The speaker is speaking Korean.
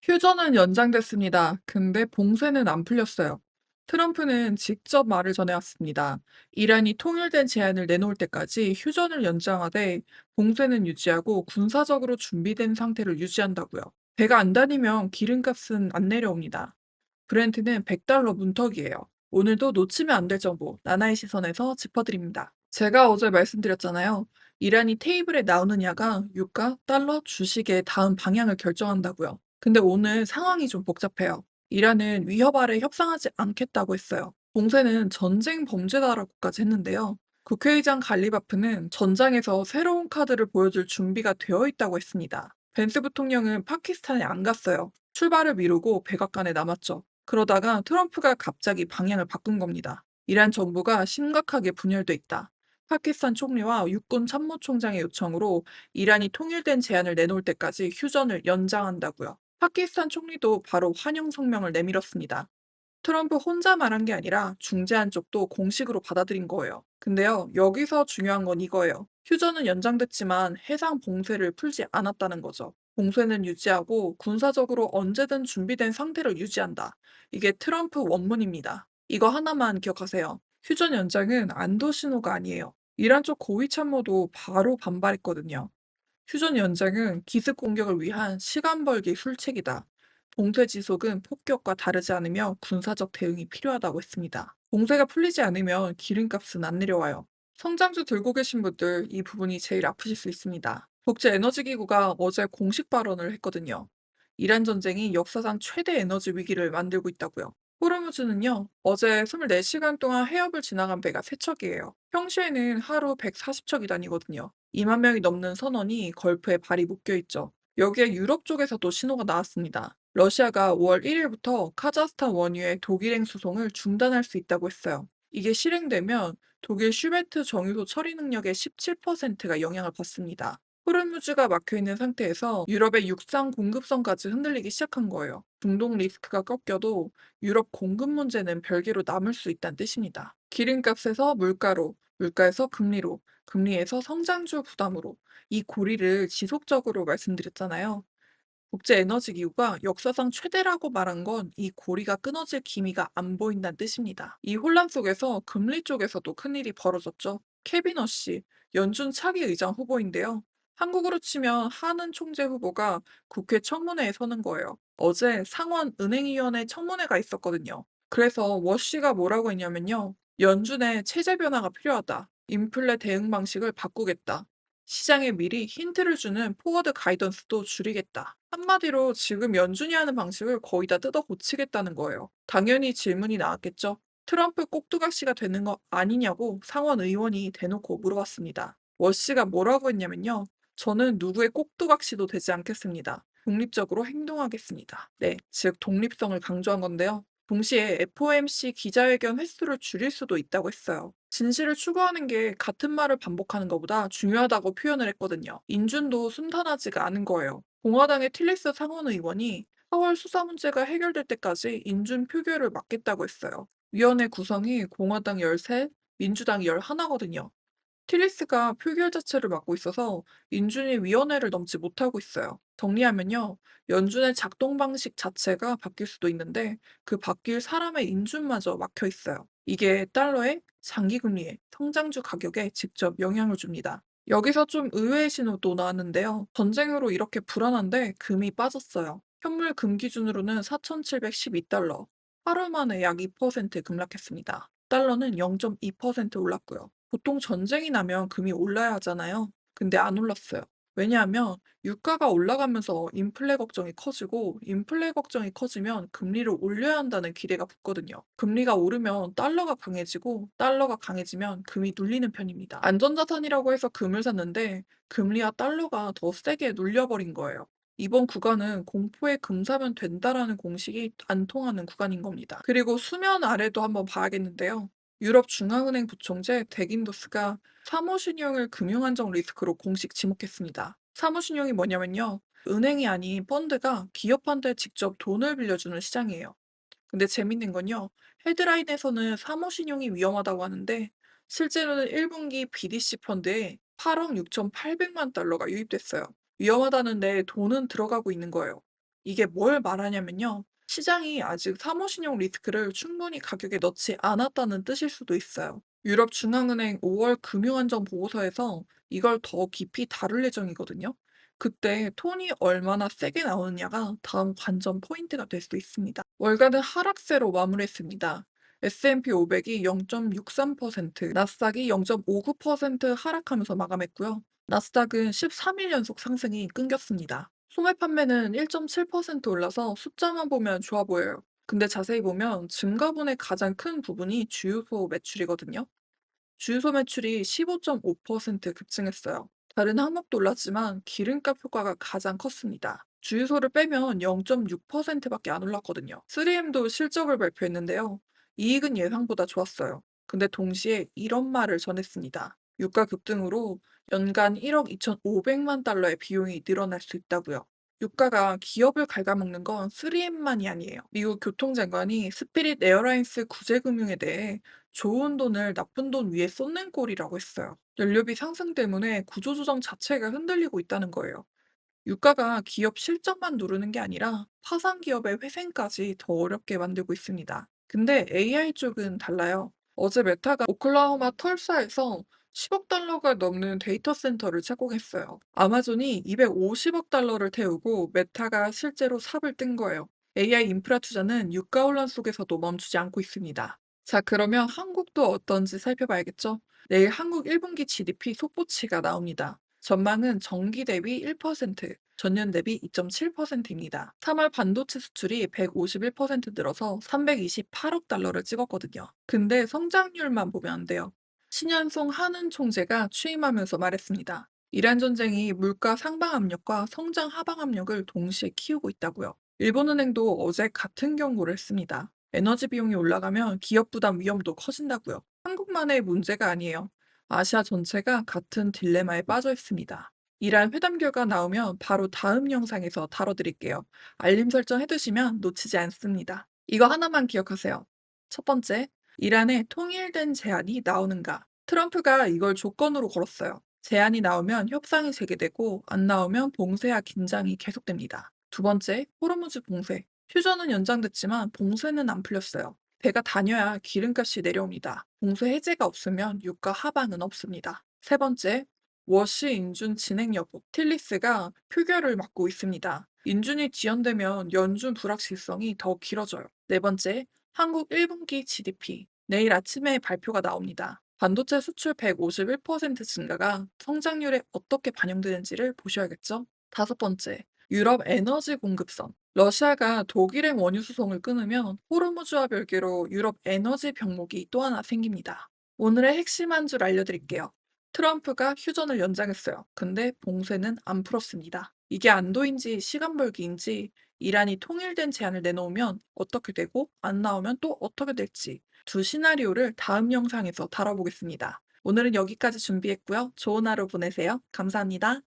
휴전은 연장됐습니다. 근데 봉쇄는 안 풀렸어요. 트럼프는 직접 말을 전해왔습니다. 이란이 통일된 제안을 내놓을 때까지 휴전을 연장하되 봉쇄는 유지하고 군사적으로 준비된 상태를 유지한다고요. 배가 안 다니면 기름값은 안 내려옵니다. 브렌트는 100달러 문턱이에요. 오늘도 놓치면 안 될 정보 나나의 시선에서 짚어드립니다. 제가 어제 말씀드렸잖아요. 이란이 테이블에 나오느냐가 유가, 달러, 주식의 다음 방향을 결정한다고요. 근데 오늘 상황이 좀 복잡해요. 이란은 위협 아래 협상하지 않겠다고 했어요. 봉쇄는 전쟁 범죄다라고까지 했는데요. 국회의장 갈리바프는 전장에서 새로운 카드를 보여줄 준비가 되어 있다고 했습니다. 벤스 부통령은 파키스탄에 안 갔어요. 출발을 미루고 백악관에 남았죠. 그러다가 트럼프가 갑자기 방향을 바꾼 겁니다. 이란 정부가 심각하게 분열돼 있다. 파키스탄 총리와 육군 참모총장의 요청으로 이란이 통일된 제안을 내놓을 때까지 휴전을 연장한다고요. 파키스탄 총리도 바로 환영 성명을 내밀었습니다. 트럼프 혼자 말한 게 아니라 중재한 쪽도 공식으로 받아들인 거예요. 근데요, 여기서 중요한 건 이거예요. 휴전은 연장됐지만 해상 봉쇄를 풀지 않았다는 거죠. 봉쇄는 유지하고 군사적으로 언제든 준비된 상태를 유지한다. 이게 트럼프 원문입니다. 이거 하나만 기억하세요. 휴전 연장은 안도 신호가 아니에요. 이란 쪽 고위 참모도 바로 반발했거든요. 휴전 연장은 기습 공격을 위한 시간 벌기 술책이다. 봉쇄 지속은 폭격과 다르지 않으며 군사적 대응이 필요하다고 했습니다. 봉쇄가 풀리지 않으면 기름값은 안 내려와요. 성장주 들고 계신 분들 이 부분이 제일 아프실 수 있습니다. 국제에너지기구가 어제 공식 발언을 했거든요. 이란 전쟁이 역사상 최대 에너지 위기를 만들고 있다고요. 호르무즈는요, 어제 24시간 동안 해협을 지나간 배가 3척이에요. 평시에는 하루 140척이 다니거든요. 2만 명이 넘는 선원이 걸프에 발이 묶여 있죠. 여기에 유럽 쪽에서도 신호가 나왔습니다. 러시아가 5월 1일부터 카자흐스탄 원유의 독일행 수송을 중단할 수 있다고 했어요. 이게 실행되면 독일 슈베트 정유소 처리 능력의 17%가 영향을 받습니다. 호르무즈가 막혀 있는 상태에서 유럽의 육상 공급선까지 흔들리기 시작한 거예요. 중동 리스크가 꺾여도 유럽 공급 문제는 별개로 남을 수 있다는 뜻입니다. 기름값에서 물가로, 물가에서 금리로, 금리에서 성장주 부담으로 이 고리를 지속적으로 말씀드렸잖아요. 국제에너지기구가 역사상 최대라고 말한 건 이 고리가 끊어질 기미가 안 보인다는 뜻입니다. 이 혼란 속에서 금리 쪽에서도 큰일이 벌어졌죠. 케빈 어시, 연준 차기 의장 후보인데요. 한국으로 치면 한은 총재 후보가 국회 청문회에 서는 거예요. 어제 상원 은행위원회 청문회가 있었거든요. 그래서 워시가 뭐라고 했냐면요. 연준의 체제 변화가 필요하다. 인플레 대응 방식을 바꾸겠다. 시장에 미리 힌트를 주는 포워드 가이던스도 줄이겠다. 한마디로 지금 연준이 하는 방식을 거의 다 뜯어 고치겠다는 거예요. 당연히 질문이 나왔겠죠. 트럼프 꼭두각시가 되는 거 아니냐고 상원 의원이 대놓고 물어봤습니다. 워시가 뭐라고 했냐면요. 저는 누구의 꼭두각시도 되지 않겠습니다. 독립적으로 행동하겠습니다. 네, 즉 독립성을 강조한 건데요. 동시에 FOMC 기자회견 횟수를 줄일 수도 있다고 했어요. 진실을 추구하는 게 같은 말을 반복하는 것보다 중요하다고 표현을 했거든요. 인준도 순탄하지가 않은 거예요. 공화당의 틸리스 상원 의원이 4월 수사 문제가 해결될 때까지 인준 표결을 막겠다고 했어요. 위원회 구성이 공화당 13, 민주당 11거든요. 틸리스가 표결 자체를 맡고 있어서 인준이 위원회를 넘지 못하고 있어요. 정리하면요. 연준의 작동 방식 자체가 바뀔 수도 있는데 그 바뀔 사람의 인준마저 막혀 있어요. 이게 달러의 장기 금리에 성장주 가격에 직접 영향을 줍니다. 여기서 좀 의외의 신호도 나왔는데요. 전쟁으로 이렇게 불안한데 금이 빠졌어요. 현물 금 기준으로는 4,712달러. 하루 만에 약 2% 급락했습니다. 달러는 0.2% 올랐고요. 보통 전쟁이 나면 금이 올라야 하잖아요. 근데 안 올랐어요. 왜냐하면 유가가 올라가면서 인플레 걱정이 커지고 인플레 걱정이 커지면 금리를 올려야 한다는 기대가 붙거든요. 금리가 오르면 달러가 강해지고 달러가 강해지면 금이 눌리는 편입니다. 안전자산이라고 해서 금을 샀는데 금리와 달러가 더 세게 눌려버린 거예요. 이번 구간은 공포에 금 사면 된다라는 공식이 안 통하는 구간인 겁니다. 그리고 수면 아래도 한번 봐야겠는데요. 유럽 중앙은행 부총재 데긴도스가 사모신용을 금융안정 리스크로 공식 지목했습니다. 사모신용이 뭐냐면요. 은행이 아닌 펀드가 기업한테 직접 돈을 빌려주는 시장이에요. 근데 재밌는 건요. 헤드라인에서는 사모신용이 위험하다고 하는데 실제로는 1분기 BDC 펀드에 8억 6,800만 달러가 유입됐어요. 위험하다는데 돈은 들어가고 있는 거예요. 이게 뭘 말하냐면요. 시장이 아직 사모신용 리스크를 충분히 가격에 넣지 않았다는 뜻일 수도 있어요. 유럽 중앙은행 5월 금융안정 보고서에서 이걸 더 깊이 다룰 예정이거든요. 그때 톤이 얼마나 세게 나오느냐가 다음 관전 포인트가 될 수 있습니다. 월가는 하락세로 마무리했습니다. S&P 500이 0.63%, 나스닥이 0.59% 하락하면서 마감했고요. 나스닥은 13일 연속 상승이 끊겼습니다. 소매 판매는 1.7% 올라서 숫자만 보면 좋아 보여요. 근데 자세히 보면 증가분의 가장 큰 부분이 주유소 매출이거든요. 주유소 매출이 15.5% 급증했어요. 다른 항목도 올랐지만 기름값 효과가 가장 컸습니다. 주유소를 빼면 0.6%밖에 안 올랐거든요. 3M도 실적을 발표했는데요. 이익은 예상보다 좋았어요. 근데 동시에 이런 말을 전했습니다. 유가 급등으로 연간 1억 2,500만 달러의 비용이 늘어날 수 있다고요. 유가가 기업을 갉아먹는 건 3M만이 아니에요. 미국 교통장관이 스피릿 에어라인스 구제금융에 대해 좋은 돈을 나쁜 돈 위에 쏟는 꼴이라고 했어요. 연료비 상승 때문에 구조조정 자체가 흔들리고 있다는 거예요. 유가가 기업 실적만 누르는 게 아니라 파산 기업의 회생까지 더 어렵게 만들고 있습니다. 근데 AI 쪽은 달라요. 어제 메타가 오클라호마 털사에서 10억 달러가 넘는 데이터 센터를 착공했어요. 아마존이 250억 달러를 태우고 메타가 실제로 삽을 뜬 거예요. AI 인프라 투자는 유가 혼란 속에서도 멈추지 않고 있습니다. 자, 그러면 한국도 어떤지 살펴봐야겠죠? 내일 한국 1분기 GDP 속보치가 나옵니다. 전망은 전기 대비 1%, 전년 대비 2.7%입니다. 3월 반도체 수출이 151% 늘어서 328억 달러를 찍었거든요. 근데 성장률만 보면 안 돼요. 신현송 한은 총재가 취임하면서 말했습니다. 이란 전쟁이 물가 상방 압력과 성장 하방 압력을 동시에 키우고 있다고요. 일본은행도 어제 같은 경고를 했습니다. 에너지 비용이 올라가면 기업 부담 위험도 커진다고요. 한국만의 문제가 아니에요. 아시아 전체가 같은 딜레마에 빠져 있습니다. 이란 회담 결과 나오면 바로 다음 영상에서 다뤄드릴게요. 알림 설정 해두시면 놓치지 않습니다. 이거 하나만 기억하세요. 첫 번째, 이란의 통일된 제안이 나오는가? 트럼프가 이걸 조건으로 걸었어요. 제안이 나오면 협상이 재개되고 안 나오면 봉쇄와 긴장이 계속됩니다. 두 번째, 호르무즈 봉쇄. 휴전은 연장됐지만 봉쇄는 안 풀렸어요. 배가 다녀야 기름값이 내려옵니다. 봉쇄 해제가 없으면 유가 하방은 없습니다. 세 번째, 워시 인준 진행 여부. 틸리스가 표결을 맡고 있습니다. 인준이 지연되면 연준 불확실성이 더 길어져요. 네 번째, 한국 1분기 GDP. 내일 아침에 발표가 나옵니다. 반도체 수출 151% 증가가 성장률에 어떻게 반영되는지를 보셔야겠죠? 다섯 번째, 유럽 에너지 공급선. 러시아가 독일행 원유 수송을 끊으면 호르무즈와 별개로 유럽 에너지 병목이 또 하나 생깁니다. 오늘의 핵심 한 줄 알려드릴게요. 트럼프가 휴전을 연장했어요. 근데 봉쇄는 안 풀었습니다. 이게 안도인지 시간 벌기인지 이란이 통일된 제안을 내놓으면 어떻게 되고 안 나오면 또 어떻게 될지 두 시나리오를 다음 영상에서 다뤄보겠습니다. 오늘은 여기까지 준비했고요. 좋은 하루 보내세요. 감사합니다.